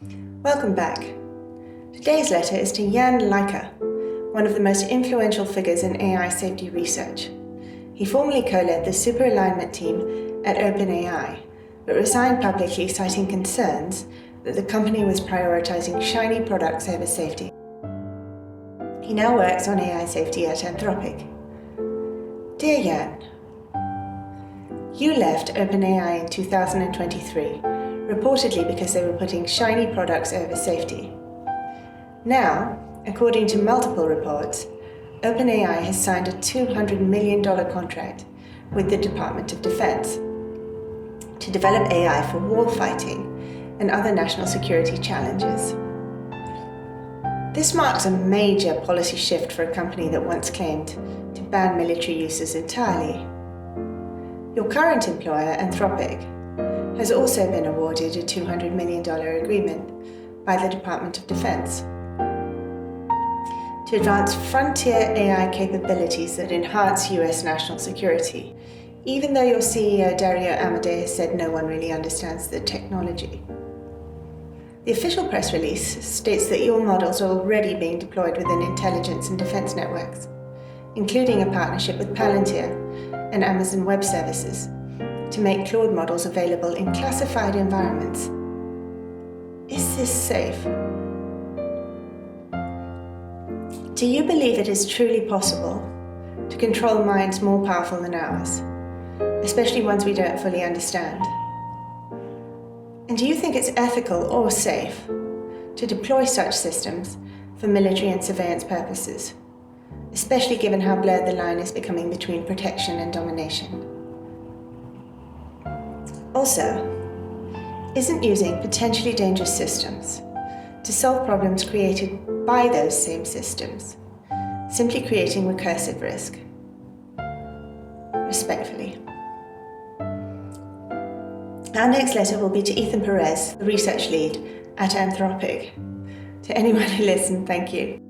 Welcome back. Today's letter is to Jan Leike, one of the most influential figures in AI safety research. He formerly co-led the super alignment team at OpenAI, but resigned publicly citing concerns that the company was prioritizing shiny products over safety. He now works on AI safety at Anthropic. Dear Jan, you left OpenAI in 2023, reportedly because they were putting shiny products over safety. Now, according to multiple reports, OpenAI has signed a $200 million contract with the Department of Defense to develop AI for warfighting and other national security challenges. This marks a major policy shift for a company that once claimed to ban military uses entirely. Your current employer, Anthropic, has also been awarded a $200 million agreement by the Department of Defense to advance frontier AI capabilities that enhance US national security, even though your CEO Dario Amodei has said no one really understands the technology. The official press release states that your models are already being deployed within intelligence and defense networks, including a partnership with Palantir and Amazon Web Services to make Claude models available in classified environments. Is this safe? Do you believe it is truly possible to control minds more powerful than ours, especially ones we don't fully understand? And do you think it's ethical or safe to deploy such systems for military and surveillance purposes, especially given how blurred the line is becoming between protection and domination? Also, isn't using potentially dangerous systems to solve problems created by those same systems simply creating recursive risk? Respectfully. Our next letter will be to Ethan Perez, the research lead at Anthropic. To anyone who listened, thank you.